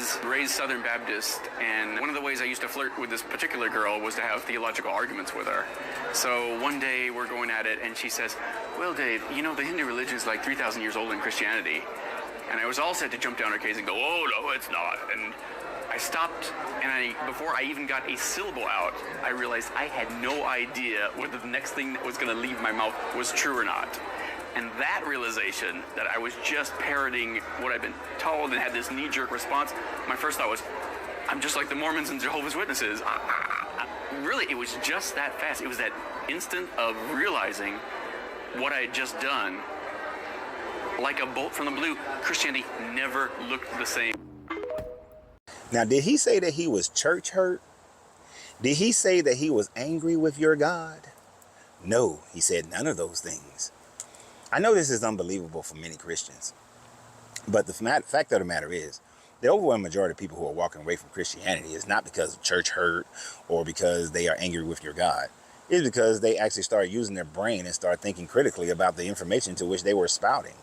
was raised Southern Baptist, and one of the ways I used to flirt with this particular girl was to have theological arguments with her. So one day we're going at it, and she says, well, Dave, you know, the Hindu religion is like 3,000 years older than Christianity. And I was all set to jump down her case and go, oh, no, it's not. And I stopped, and before I even got a syllable out, I realized I had no idea whether the next thing that was going to leave my mouth was true or not. And that realization that I was just parroting what I'd been told and had this knee-jerk response, my first thought was, I'm just like the Mormons and Jehovah's Witnesses. Really, it was just that fast. It was that instant of realizing what I had just done. Like a bolt from the blue, Christianity never looked the same. Now, did he say that he was church hurt? Did he say that he was angry with your God? No, he said none of those things. I know this is unbelievable for many Christians, but the fact of the matter is, the overwhelming majority of people who are walking away from Christianity is not because of church hurt or because they are angry with your God. It's because they actually start using their brain and start thinking critically about the information to which they were spouting.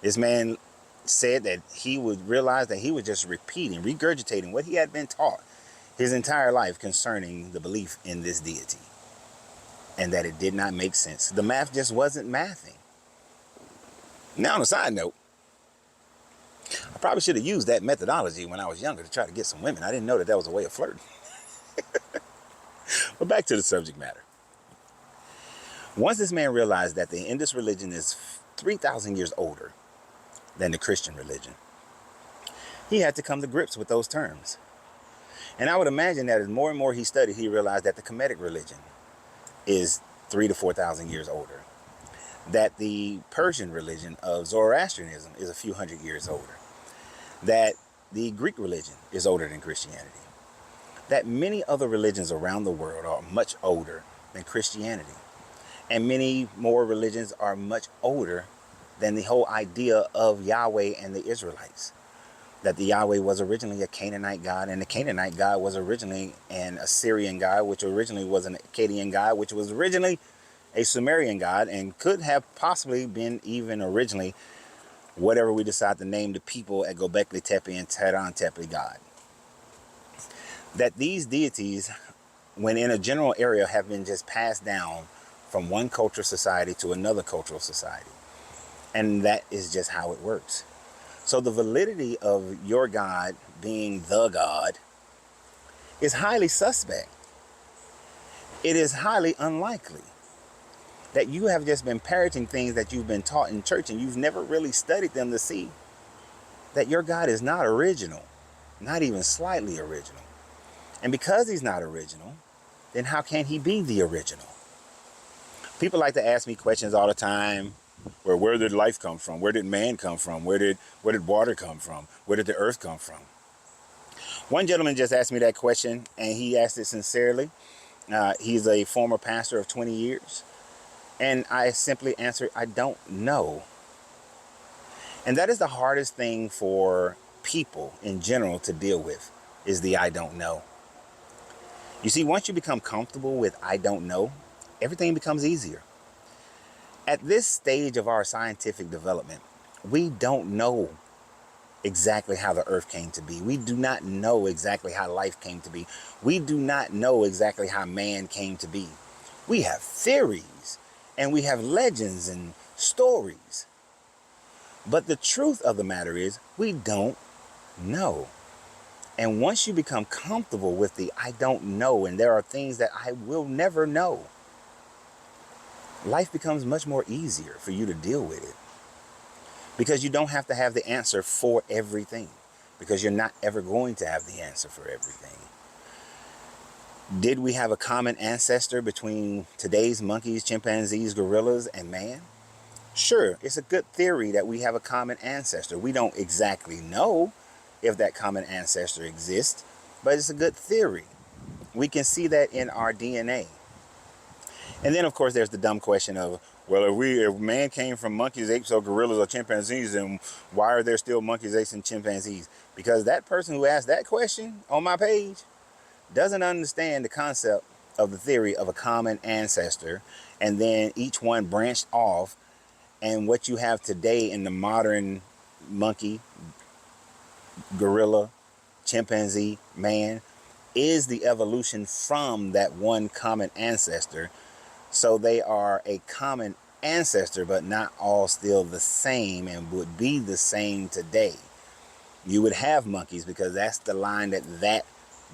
This man said that he would realize that he was just repeating, regurgitating what he had been taught his entire life concerning the belief in this deity, and that it did not make sense. The math just wasn't mathing. Now, on a side note, I probably should have used that methodology when I was younger to try to get some women. I didn't know that that was a way of flirting. But back to the subject matter. Once this man realized that the Indus religion is 3,000 years older than the Christian religion, he had to come to grips with those terms. And I would imagine that as more and more he studied, he realized that the Kemetic religion is 3,000 to 4,000 years older. That the Persian religion of Zoroastrianism is a few hundred years older. That the Greek religion is older than Christianity. That many other religions around the world are much older than Christianity. And many more religions are much older than the whole idea of Yahweh and the Israelites. That the Yahweh was originally a Canaanite god, and the Canaanite god was originally an Assyrian god, which originally was an Akkadian god, which was originally a Sumerian god, and could have possibly been even originally whatever we decide to name the people at Göbekli Tepe and Tehran Tepe god. That these deities, when in a general area, have been just passed down from one cultural society to another cultural society. And that is just how it works. So the validity of your God being the God is highly suspect. It is highly unlikely that you have just been parroting things that you've been taught in church and you've never really studied them to see that your God is not original, not even slightly original. And because he's not original, then how can he be the original? People like to ask me questions all the time. Where did life come from? Where did man come from? Where did water come from? Where did the earth come from? One gentleman just asked me that question, and he asked it sincerely. He's a former pastor of 20 years. And I simply answered, I don't know. And that is the hardest thing for people in general to deal with, is the I don't know. You see, once you become comfortable with I don't know, everything becomes easier. At this stage of our scientific development, we don't know exactly how the earth came to be. We do not know exactly how life came to be. We do not know exactly how man came to be. We have theories and we have legends and stories. But the truth of the matter is, we don't know. And once you become comfortable with the I don't know, and there are things that I will never know, life becomes much more easier for you to deal with it. Because you don't have to have the answer for everything. Because you're not ever going to have the answer for everything. Did we have a common ancestor between today's monkeys, chimpanzees, gorillas, and man? Sure, it's a good theory that we have a common ancestor. We don't exactly know if that common ancestor exists, but it's a good theory. We can see that in our DNA. And then, of course, there's the dumb question of, well, if man came from monkeys, apes, or gorillas, or chimpanzees, then why are there still monkeys, apes, and chimpanzees? Because that person who asked that question on my page doesn't understand the concept of the theory of a common ancestor, and then each one branched off, and what you have today in the modern monkey, gorilla, chimpanzee, man, is the evolution from that one common ancestor. So they are a common ancestor, but not all still the same and would be the same today. You would have monkeys because that's the line that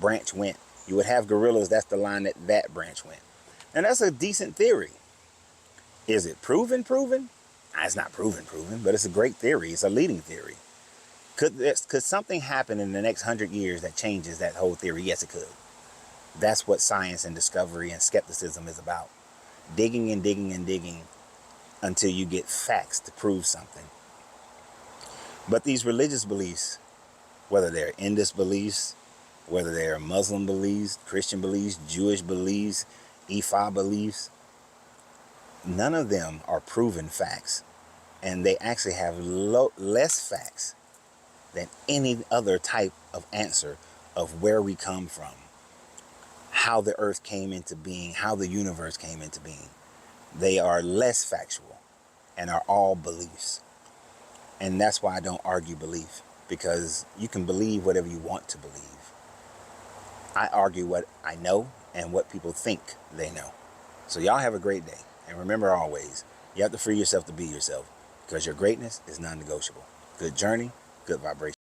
branch went. You would have gorillas, that's the line that branch went. And that's a decent theory. Is it proven? It's not proven, but it's a great theory. It's a leading theory. Could something happen in the next 100 years that changes that whole theory? Yes, it could. That's what science and discovery and skepticism is about. Digging and digging and digging until you get facts to prove something. But these religious beliefs, whether they're Indus beliefs, whether they're Muslim beliefs, Christian beliefs, Jewish beliefs, Ifa beliefs, none of them are proven facts. And they actually have less facts than any other type of answer of where we come from, how the earth came into being, how the universe came into being. They are less factual and are all beliefs. And that's why I don't argue belief, because you can believe whatever you want to believe. I argue what I know and what people think they know. So y'all have a great day. And remember always, you have to free yourself to be yourself, because your greatness is non-negotiable. Good journey, good vibration.